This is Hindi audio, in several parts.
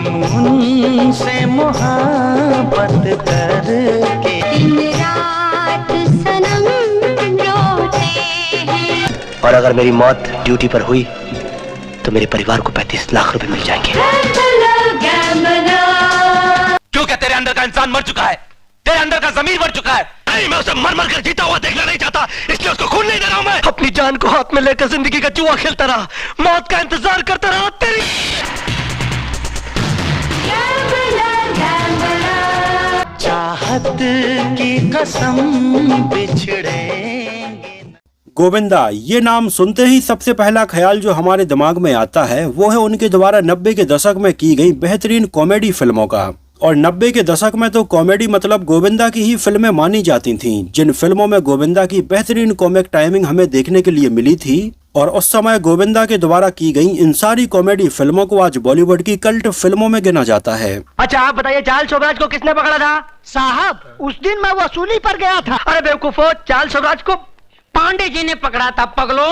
हम उनसे मोहब्बत करके दिन रात सनम रोते हैं। और अगर मेरी मौत ड्यूटी पर हुई तो मेरे परिवार को 35 लाख रुपए मिल जाएंगे। क्यों क्या तेरे अंदर का इंसान मर चुका है? तेरे अंदर का ज़मीर मर चुका है। नहीं, मैं उसे मर मर कर जीता हुआ देखना नहीं चाहता, इसलिए उसको खून नहीं दे रहा हूं। मैं अपनी जान को हाथ में लेकर जिंदगी का जुआ खेलता रहा, मौत का इंतजार करता रहा। तेरी चाहत की कसम बिछड़ेंगे। गोविंदा ये नाम सुनते ही सबसे पहला ख्याल जो हमारे दिमाग में आता है वो है उनके द्वारा 90 के दशक में की गई बेहतरीन कॉमेडी फिल्मों का। और 90 के दशक में तो कॉमेडी मतलब गोविंदा की ही फिल्में मानी जाती थीं, जिन फिल्मों में गोविंदा की बेहतरीन कॉमिक टाइमिंग हमें देखने के लिए मिली थी। और उस समय गोविंदा के द्वारा की गई इन सारी कॉमेडी फिल्मों को आज बॉलीवुड की कल्ट फिल्मों में गिना जाता है। अच्छा आप बताइए, चार्ल्स शोभराज को किसने पकड़ा था? साहब उस दिन मैं वसूली पर गया था। अरे बेवकूफो, चार्ल्स शोभराज को पांडे जी ने पकड़ा था पगलो।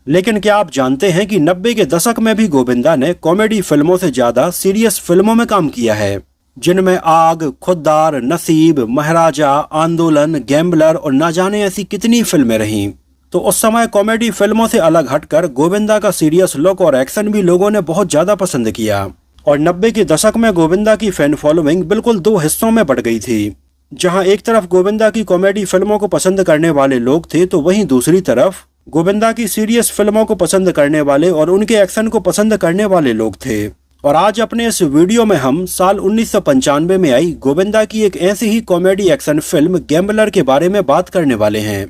लेकिन क्या आप जानते हैं कि 90 के दशक में भी गोविंदा ने कॉमेडी फिल्मों से ज्यादा सीरियस फिल्मों में काम किया है, जिनमें आग, खुद्दार, नसीब, महाराजा, आंदोलन, गैम्बलर और ना जाने ऐसी कितनी फिल्में रहीं। तो उस समय कॉमेडी फिल्मों से अलग हटकर गोविंदा का सीरियस लुक और एक्शन भी लोगों ने बहुत ज्यादा पसंद किया। और 90 के दशक में गोविंदा की फैन फॉलोइंग बिल्कुल दो हिस्सों में बढ़ गई थी, जहां एक तरफ गोविंदा की कॉमेडी फिल्मों को पसंद करने वाले लोग थे तो वहीं दूसरी तरफ गोविंदा की सीरियस फिल्मों को पसंद करने वाले और उनके एक्शन को पसंद करने वाले लोग थे। और आज अपने इस वीडियो में हम साल 1995 में आई गोविंदा की एक ऐसी ही कॉमेडी एक्शन फिल्म गैम्बलर के बारे में बात करने वाले हैं,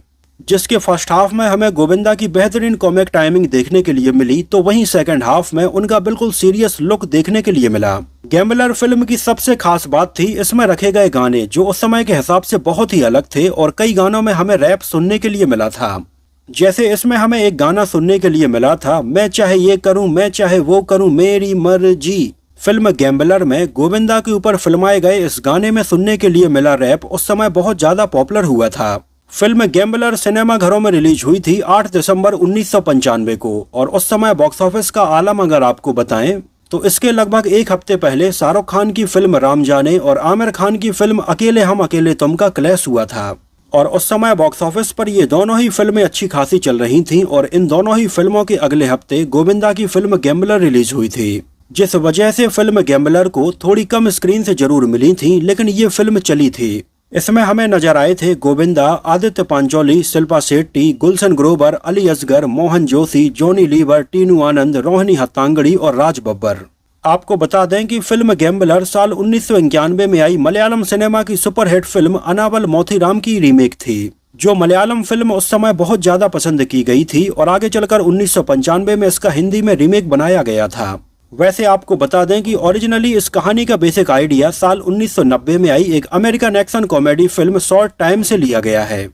जिसके फर्स्ट हाफ में हमें गोविंदा की बेहतरीन कॉमिक टाइमिंग देखने के लिए मिली तो वहीं सेकंड हाफ में उनका बिल्कुल सीरियस लुक देखने के लिए मिला। गैम्बलर फिल्म की सबसे खास बात थी इसमें रखे गए गाने, जो उस समय के हिसाब से बहुत ही अलग थे और कई गानों में हमें रैप सुनने के लिए मिला था। जैसे इसमें हमें एक गाना सुनने के लिए मिला था, मैं चाहे ये करूं मैं चाहे वो करूं मेरी मर्जी। फिल्म गैम्बलर में गोविंदा के ऊपर फिल्माए गए इस गाने में सुनने के लिए मिला रैप उस समय बहुत ज्यादा पॉपुलर हुआ था। फिल्म गैम्बलर सिनेमा घरों में रिलीज हुई थी 8 दिसंबर 1995 को और उस समय बॉक्स ऑफिस का आलम अगर आपको बताएं तो इसके लगभग एक हफ्ते पहले शाहरुख खान की फिल्म राम जाने और आमिर खान की फिल्म अकेले हम अकेले तुम का क्लैश हुआ था। और उस समय बॉक्स ऑफिस पर ये दोनों ही फिल्में अच्छी खासी चल रही थीं और इन दोनों ही फिल्मों के अगले हफ्ते गोविंदा की फिल्म गैम्बलर रिलीज हुई थी, जिस वजह से फिल्म गैम्बलर को थोड़ी कम स्क्रीन से जरूर मिली थी, लेकिन ये फिल्म चली थी। इसमें हमें नजर आए थे गोविंदा, आदित्य पांचोली, शिल्पा शेट्टी, गुलशन ग्रोवर, अली असगर, मोहन जोशी, जॉनी लीवर, टीनू आनंद, रोहिणी हत्तांगड़ी और राज बब्बर। आपको बता दें कि फिल्म गैम्बलर साल 1991 में आई मलयालम सिनेमा की सुपरहिट फिल्म अनावल मोथीराम की रीमेक थी, जो मलयालम फिल्म उस समय बहुत ज्यादा पसंद की गई थी और आगे चलकर 1995 में इसका हिंदी में रीमेक बनाया गया था। वैसे आपको बता दें कि ओरिजिनली इस कहानी का बेसिक आइडिया साल 1990 में आई एक American action comedy film short time से लिया गया है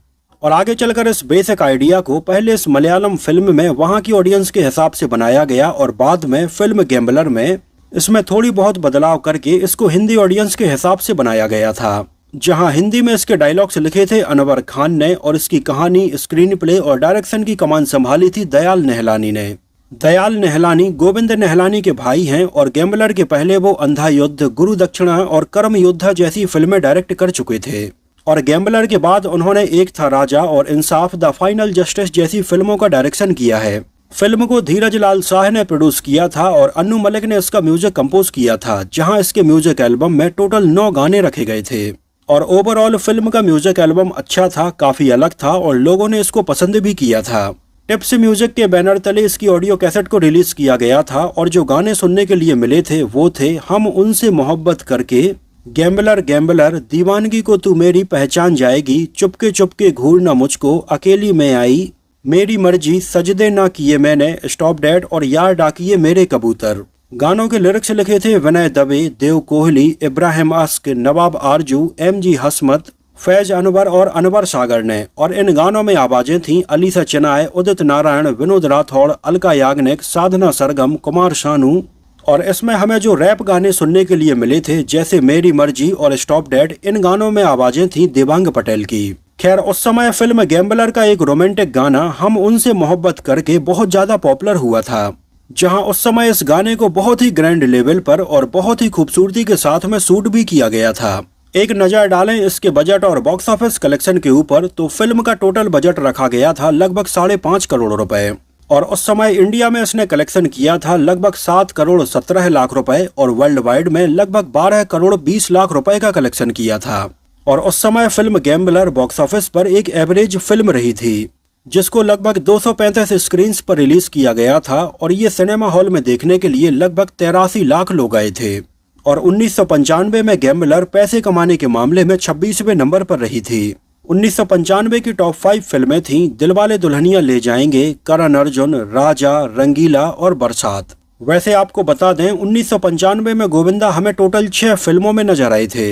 और आगे चलकर इस बेसिक आइडिया को पहले इस मलयालम फिल्म में वहां की ऑडियंस के हिसाब से बनाया गया और बाद में फिल्म गैम्बलर में इसमें थोड़ी बहुत बदलाव करके इसको हिंदी ऑडियंस के हिसाब से बनाया गया था, जहां हिंदी में इसके डायलॉग्स लिखे थे अनवर खान ने और इसकी कहानी, स्क्रीन प्ले और डायरेक्शन की कमान संभाली थी दयाल नेहलानी ने। दयाल नेहलानी गोविंद नेहलानी के भाई हैं और गैम्बलर के पहले वो अंधा युद्ध, गुरु दक्षिणा और कर्म योद्धा जैसी फिल्में डायरेक्ट कर चुके थे और गैम्बलर के बाद उन्होंने एक था राजा और इंसाफ, द फाइनल जस्टिस जैसी फिल्मों का डायरेक्शन किया है। फिल्म को धीरज लाल शाह ने प्रोड्यूस किया था और अन्नू मलिक ने इसका म्यूजिक कंपोज किया था, जहां इसके म्यूजिक एल्बम में टोटल 9 गाने रखे गए थे और ओवरऑल फिल्म का म्यूजिक एल्बम अच्छा था, काफी अलग था और लोगों ने इसको पसंद भी किया था। टिप्स म्यूजिक के बैनर तले इसकी ऑडियो कैसेट को रिलीज किया गया था और जो गाने सुनने के लिए मिले थे वो थे हम उनसे मोहब्बत करके, गैम्बलर गैम्बलर, दीवानगी को तू मेरी पहचान जाएगी, चुपके चुपके घूरना मुझको, अकेली में आई, मेरी मर्जी, सजदे ना किए मैंने, स्टॉप डेड और यार डाकिए मेरे कबूतर। गानों के लिरिक्स लिखे थे विनय दवे, देव कोहली, इब्राहिम अस्क, नवाब आरजू, MG हसमत, फैज अनवर और अनवर सागर ने और इन गानों में आवाजें थीं अलीसा चिनाय, उदित नारायण, विनोद राठौड़, अलका याग्निक, साधना सरगम, कुमार शानू। और इसमें हमें जो रैप गाने सुनने के लिए मिले थे जैसे मेरी मर्जी और स्टॉप डेड, इन गानों में आवाजें थीं देवांग पटेल की। खैर उस समय फिल्म गैम्बलर का एक रोमांटिक गाना हम उनसे मोहब्बत करके बहुत ज्यादा पॉपुलर हुआ था, जहां उस समय इस गाने को बहुत ही ग्रैंड लेवल पर और बहुत ही खूबसूरती के साथ में शूट भी किया गया था। एक नजर डालें इसके बजट और बॉक्स ऑफिस कलेक्शन के ऊपर तो फिल्म का टोटल बजट रखा गया था लगभग 5.5 करोड़ रुपए और उस समय इंडिया में इसने कलेक्शन किया था लगभग 7 करोड़ 17 लाख रुपए और वर्ल्ड वाइड में लगभग 12 करोड़ 20 लाख रुपए का कलेक्शन किया था। और उस समय फिल्म गैम्बलर बॉक्स ऑफिस पर एक एवरेज फिल्म रही थी, जिसको लगभग 235 स्क्रीन्स पर रिलीज किया गया था और ये सिनेमा हॉल में देखने के लिए लगभग 83 लाख लोग आए थे। और 1995 में गैम्बलर पैसे कमाने के मामले में 26वें नंबर पर रही थी। 1995 की टॉप 5 फिल्में थीं दिलवाले दुल्हनिया ले जाएंगे, करण अर्जुन, राजा, रंगीला और बरसात। वैसे आपको बता दें 1995 में गोविंदा हमें टोटल 6 फिल्मों में नजर आए थे।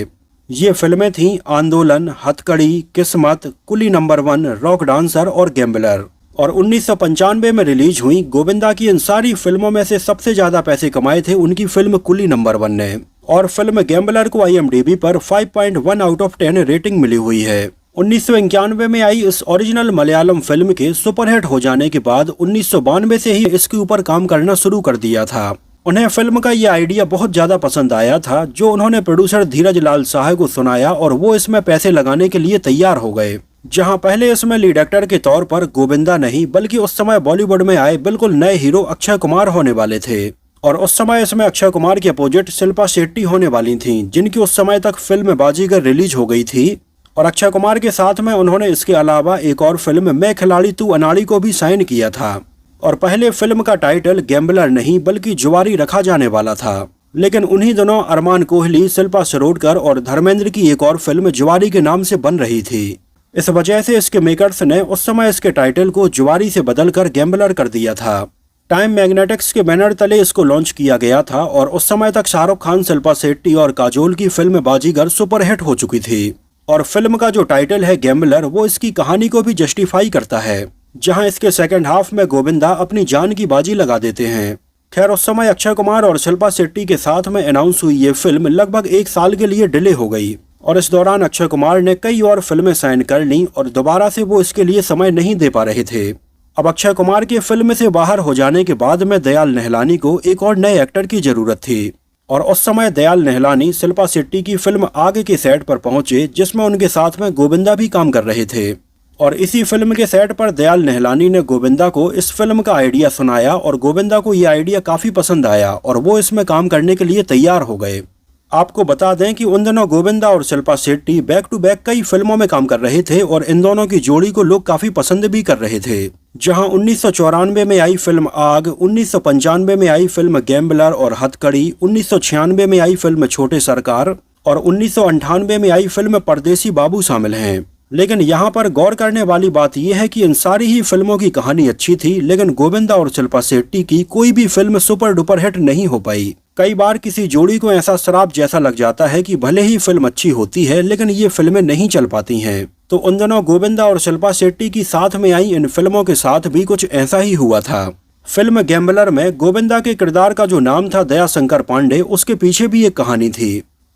ये फिल्में थीं आंदोलन, हथकड़ी, किस्मत, कुली नंबर 1, रॉक डांसर और गैम्बलर। और 1995 में रिलीज हुई गोविंदा की इन सारी फिल्मों में से सबसे ज्यादा पैसे कमाए थे उनकी फिल्म कुली नंबर 1 ने। और फिल्म गैम्बलर को IMDb पर 5.1 आउट ऑफ 10 रेटिंग मिली हुई है। 1991 में आई इस ओरिजिनल मलयालम फिल्म के सुपरहिट हो जाने के बाद 1992 से ही इसके ऊपर काम करना शुरू कर दिया था। उन्हें फिल्म का ये आइडिया बहुत ज्यादा पसंद आया था, जो उन्होंने प्रोड्यूसर धीरज लाल शाह को सुनाया और वो इसमें पैसे लगाने के लिए तैयार हो गए। जहां पहले इसमें लीड एक्टर के तौर पर गोविंदा नहीं बल्कि उस समय बॉलीवुड में आए बिल्कुल नए हीरो अक्षय कुमार होने वाले थे। और उस समय इसमें अक्षय कुमार के अपोजिट शिल्पा शेट्टी होने वाली थीं, जिनकी उस समय तक फिल्म बाजीगर रिलीज हो गई थी। और अक्षय कुमार के साथ में उन्होंने इसके अलावा एक और फिल्म मैं खिलाड़ी तू अनाड़ी को भी साइन किया था। और पहले फिल्म का टाइटल गैम्बलर नहीं बल्कि जुआरी रखा जाने वाला था, लेकिन उन्हीं दिनों अरमान कोहली, शिल्पा शिरोडकर और धर्मेंद्र की एक और फिल्म जुआरी के नाम से बन रही थी। इस वजह से इसके मेकर्स ने उस समय इसके टाइटल को जुआरी से बदलकर गैम्बलर कर दिया था। टाइम मैग्नेटिक्स के बैनर तले इसको लॉन्च किया गया था और उस समय तक शाहरुख खान, शिल्पा शेट्टी और काजोल की फिल्म बाजीगर सुपरहिट हो चुकी थी। और फिल्म का जो टाइटल है गैम्बलर वो इसकी कहानी को भी जस्टिफाई करता है, जहां इसके सेकंड हाफ में गोविंदा अपनी जान की बाजी लगा देते हैं। खैर उस समय अक्षय कुमार और शिल्पा शेट्टी के साथ में अनाउंस हुई ये फिल्म लगभग 1 साल के लिए डिले हो गई और इस दौरान अक्षय कुमार ने कई और फिल्में साइन कर ली और दोबारा से वो इसके लिए समय नहीं दे पा रहे थे। अब अक्षय कुमार की फिल्म से बाहर हो जाने के बाद में दयाल नेहलानी को एक और नए एक्टर की जरूरत थी और उस समय दयाल नेहलानी शिल्पा शेट्टी की फिल्म आग के सेट पर पहुंचे, जिसमें उनके साथ में गोविंदा भी काम कर रहे थे। और इसी फिल्म के सेट पर दयाल नेहलानी ने गोविंदा को इस फिल्म का आइडिया सुनाया और गोविंदा को ये आइडिया काफी पसंद आया और वो इसमें काम करने के लिए तैयार हो गए। आपको बता दें कि उन दिनों गोविंदा और Shilpa Shetty back to back कई फिल्मों में काम कर रहे थे और इन दोनों की जोड़ी को लोग काफी पसंद भी कर रहे थे। जहां 1994 में आई फिल्म आग, 1995 में आई फिल्म गैम्बलर और हथकड़ी, 1996 में आई फिल्म छोटे सरकार और 1998 में आई फिल्म परदेसी बाबू शामिल हैं। लेकिन यहाँ पर गौर करने वाली बात यह है कि इन सारी ही फिल्मों की कहानी अच्छी थी, लेकिन गोविंदा और शिल्पा शेट्टी की कोई भी फिल्म सुपर डुपर हिट नहीं हो पाई। कई बार किसी जोड़ी को ऐसा शराब जैसा लग जाता है कि भले ही फिल्म अच्छी होती है लेकिन ये फिल्में नहीं चल पाती हैं। तो उन दिनों गोविंदा और शिल्पा शेट्टी की साथ में आई इन फिल्मों के साथ भी कुछ ऐसा ही हुआ था। फिल्म गैम्बलर में गोविंदा के किरदार का जो नाम था दया शंकर पांडे, उसके पीछे भी एक कहानी थी।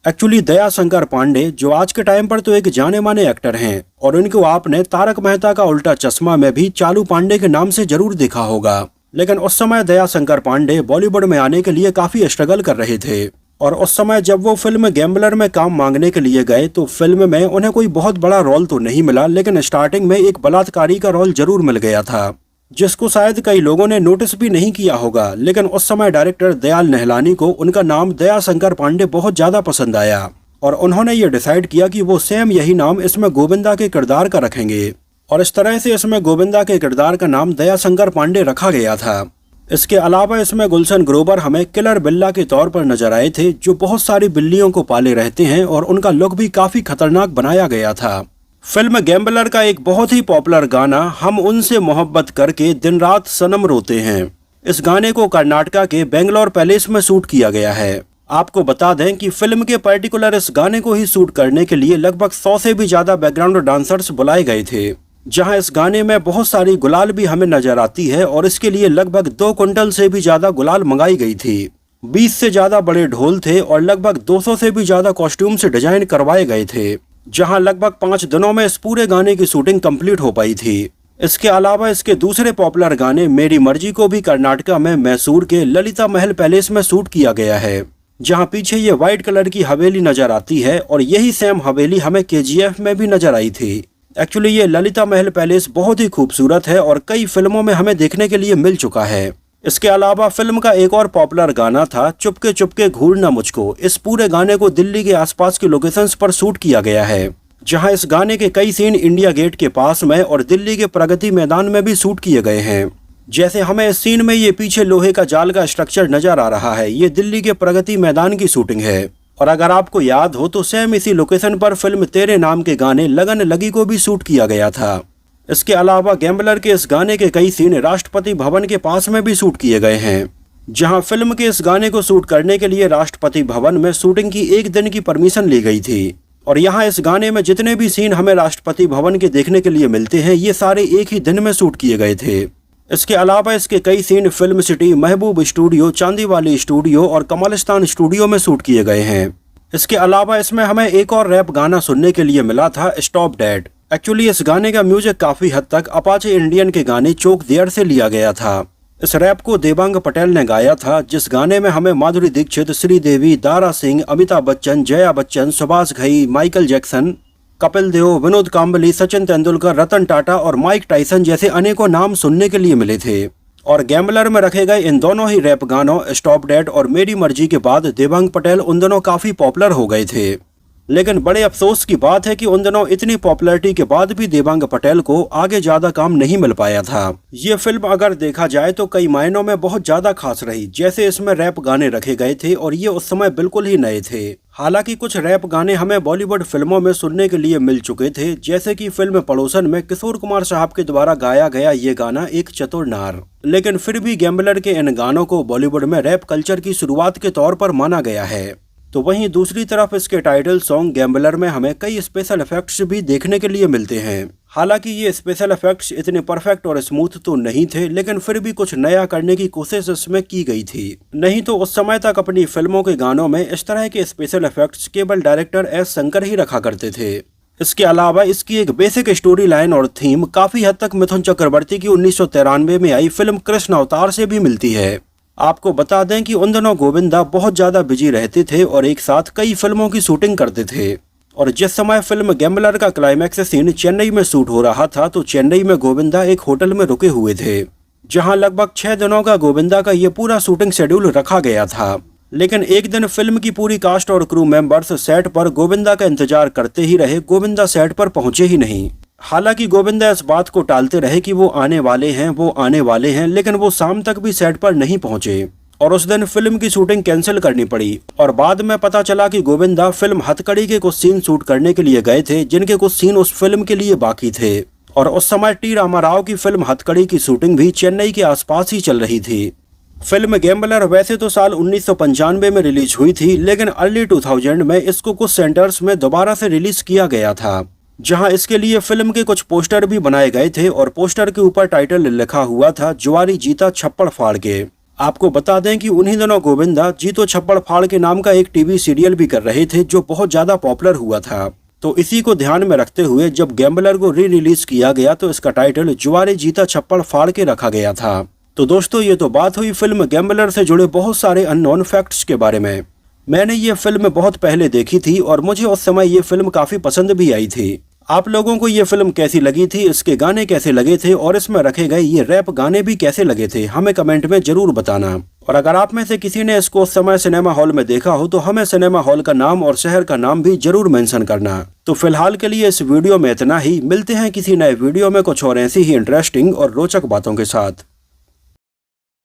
एक्चुअली दया शंकर पांडे जो आज के टाइम पर तो एक जाने माने एक्टर हैं और इनको आपने तारक मेहता का उल्टा चश्मा में भी चालू पांडे के नाम से जरूर देखा होगा। लेकिन उस समय दया शंकर पांडे बॉलीवुड में आने के लिए काफी स्ट्रगल कर रहे थे और उस समय जब वो फिल्म गैम्बलर में काम मांगने के लिए गए तो फिल्म में उन्हें कोई बहुत बड़ा रोल तो नहीं मिला, लेकिन स्टार्टिंग में एक बलात्कारी का रोल जरूर मिल गया था, जिसको शायद कई लोगों ने नोटिस भी नहीं किया होगा। लेकिन उस समय डायरेक्टर दयाल नेहलानी को उनका नाम दया शंकर पांडे बहुत ज्यादा पसंद आया और उन्होंने ये डिसाइड किया कि वो सेम यही नाम इसमें गोविंदा के किरदार का रखेंगे और इस तरह से इसमें गोविंदा के किरदार का नाम दया शंकर पांडे रखा गया था। इसके अलावा इसमें गुलशन ग्रोवर हमें किलर बिल्ला के तौर पर नजर आए थे, जो बहुत सारी बिल्लियों को पाले रहते हैं और उनका लुक भी काफी खतरनाक बनाया गया था। फिल्म गैम्बलर का एक बहुत ही पॉपुलर गाना हम उनसे मोहब्बत करके दिन रात सनम रोते हैं, इस गाने को कर्नाटका के बेंगलोर पैलेस में शूट किया गया है। आपको बता दें कि फिल्म के पर्टिकुलर इस गाने को ही शूट करने के लिए लगभग 100 से भी ज्यादा बैकग्राउंड डांसर्स बुलाए गए थे, जहां इस गाने में बहुत सारी गुलाल भी हमें नजर आती है और इसके लिए लगभग 2 क्विंटल से भी ज्यादा गुलाल मंगाई गई थी। 20 से ज्यादा बड़े ढोल थे और लगभग 200 से भी ज्यादा कॉस्ट्यूम से डिजाइन करवाए गए थे। जहां लगभग 5 दिनों में इस पूरे गाने की शूटिंग कंप्लीट हो पाई थी। इसके अलावा इसके दूसरे पॉपुलर गाने मेरी मर्जी को भी कर्नाटका में मैसूर के ललिता महल पैलेस में शूट किया गया है, जहां पीछे ये व्हाइट कलर की हवेली नजर आती है और यही सेम हवेली हमें KGF में भी नजर आई थी। एक्चुअली ये ललिता महल पैलेस बहुत ही खूबसूरत है और कई फिल्मों में हमें देखने के लिए मिल चुका है। इसके अलावा फिल्म का एक और पॉपुलर गाना था चुपके चुपके घूरना मुझको। इस पूरे गाने को दिल्ली के आसपास के लोकेशंस पर शूट किया गया है, जहां इस गाने के कई सीन इंडिया गेट के पास में और दिल्ली के प्रगति मैदान में भी शूट किए गए हैं। जैसे हमें इस सीन में ये पीछे लोहे का जाल का स्ट्रक्चर नजर आ रहा है, ये दिल्ली के प्रगति मैदान की शूटिंग है। और अगर आपको याद हो तो सेम इसी लोकेशन पर फिल्म तेरे नाम के गाने लगन लगी को भी शूट किया गया था। इसके अलावा गैम्बलर के इस गाने के कई सीन राष्ट्रपति भवन के पास में भी शूट किए गए हैं, जहां फिल्म के इस गाने को शूट करने के लिए राष्ट्रपति भवन में शूटिंग की 1 दिन की परमिशन ली गई थी। और यहाँ इस गाने में जितने भी सीन हमें राष्ट्रपति भवन के देखने के लिए मिलते हैं, ये सारे एक ही दिन में शूट किए गए थे। इसके अलावा इसके कई सीन फिल्म सिटी, महबूब स्टूडियो, चांदीवाली स्टूडियो और कमलिस्तान स्टूडियो में शूट किए गए हैं। इसके अलावा इसमें हमें एक और रैप गाना सुनने के लिए मिला था, स्टॉप डैड। एक्चुअली इस गाने का म्यूजिक काफी हद तक अपाचे इंडियन के गाने चोक देयर से लिया गया था। इस रैप को देवांग पटेल ने गाया था, जिस गाने में हमें माधुरी दीक्षित, श्रीदेवी, दारा सिंह, अमिताभ बच्चन, जया बच्चन, सुभाष घई, माइकल जैक्सन, कपिल देव, विनोद कांबली, सचिन तेंदुलकर, रतन टाटा और माइक टाइसन जैसे अनेकों नाम सुनने के लिए मिले थे। और गैम्बलर में रखे गए इन दोनों ही रैप गानों स्टॉप डेड और मेरी मर्जी के बाद देवांग पटेल उन दोनों काफी पॉपुलर हो गए थे। लेकिन बड़े अफसोस की बात है कि उन दिनों इतनी पॉपुलैरिटी के बाद भी देवांग पटेल को आगे ज्यादा काम नहीं मिल पाया था। ये फिल्म अगर देखा जाए तो कई मायनों में बहुत ज्यादा खास रही, जैसे इसमें रैप गाने रखे गए थे और ये उस समय बिल्कुल ही नए थे। हालांकि कुछ रैप गाने हमें बॉलीवुड फिल्मों में सुनने के लिए मिल चुके थे, जैसे कि फिल्म पड़ोसन में किशोर कुमार साहब के द्वारा गाया गया ये गाना एक चतुर नार। लेकिन फिर भी गैम्बलर के इन गानों को बॉलीवुड में रैप कल्चर की शुरुआत के तौर पर माना गया है। तो वहीं दूसरी तरफ इसके टाइटल सॉन्ग गैम्बलर में हमें कई स्पेशल इफेक्ट्स भी देखने के लिए मिलते हैं। हालांकि ये स्पेशल इफेक्ट्स इतने परफेक्ट और स्मूथ तो नहीं थे, लेकिन फिर भी कुछ नया करने की कोशिश इसमें की गई थी। नहीं तो उस समय तक अपनी फिल्मों के गानों में इस तरह के स्पेशल इफेक्ट्स केवल डायरेक्टर एस शंकर ही रखा करते थे। इसके अलावा इसकी एक बेसिक स्टोरी लाइन और थीम काफी हद तक मिथुन चक्रवर्ती की 1993 में आई फिल्म कृष्ण अवतार से भी मिलती है। आपको बता दें कि उन दिनों गोविंदा बहुत ज्यादा बिजी रहते थे और एक साथ कई फिल्मों की शूटिंग करते थे। और जिस समय फिल्म गैम्बलर का क्लाइमैक्स सीन चेन्नई में शूट हो रहा था, तो चेन्नई में गोविंदा एक होटल में रुके हुए थे, जहां लगभग 6 दिनों का गोविंदा का ये पूरा शूटिंग शेड्यूल रखा गया था। लेकिन एक दिन फिल्म की पूरी कास्ट और क्रू मेंबर्स सेट पर गोविंदा का इंतजार करते ही रहे, गोविंदा सेट पर पहुंचे ही नहीं। हालांकि गोविंदा इस बात को टालते रहे कि वो आने वाले हैं, लेकिन वो शाम तक भी सेट पर नहीं पहुंचे और उस दिन फिल्म की शूटिंग कैंसिल करनी पड़ी। और बाद में पता चला कि गोविंदा फिल्म हथकड़ी के कुछ सीन शूट करने के लिए गए थे, जिनके कुछ सीन उस फिल्म के लिए बाकी थे। और उस समय टी रामाराव की फिल्म हथकड़ी की शूटिंग भी चेन्नई के आसपास ही चल रही थी। फिल्म गैम्बलर वैसे तो साल 1995 में रिलीज हुई थी, लेकिन अर्ली 2000 में इसको कुछ सेंटर्स में दोबारा से रिलीज किया गया था, जहां इसके लिए फिल्म के कुछ पोस्टर भी बनाए गए थे और पोस्टर के ऊपर टाइटल लिखा हुआ था जुआरी जीता छप्पड़ फाड़ के। आपको बता दें कि उन्हीं दिनों गोविंदा जीतो छप्पड़ फाड़ के नाम का एक टीवी सीरियल भी कर रहे थे, जो बहुत ज्यादा पॉपुलर हुआ था। तो इसी को ध्यान में रखते हुए जब गैम्बलर को री रिलीज किया गया तो इसका टाइटल जुआरी जीता छप्पड़ फाड़ के रखा गया था। तो दोस्तों, ये तो बात हुई फिल्म गैम्बलर से जुड़े बहुत सारे अननोन फैक्ट्स के बारे में। मैंने ये फिल्म बहुत पहले देखी थी और मुझे उस समय ये फिल्म काफी पसंद भी आई थी। आप लोगों को ये फिल्म कैसी लगी थी, इसके गाने कैसे लगे थे और इसमें रखे गए ये रैप गाने भी कैसे लगे थे, हमें कमेंट में जरूर बताना। और अगर आप में से किसी ने इसको उस समय सिनेमा हॉल में देखा हो तो हमें सिनेमा हॉल का नाम और शहर का नाम भी जरूर मेंशन करना। तो फिलहाल के लिए इस वीडियो में इतना ही। मिलते हैं किसी नए वीडियो में कुछ और ऐसी ही इंटरेस्टिंग और रोचक बातों के साथ।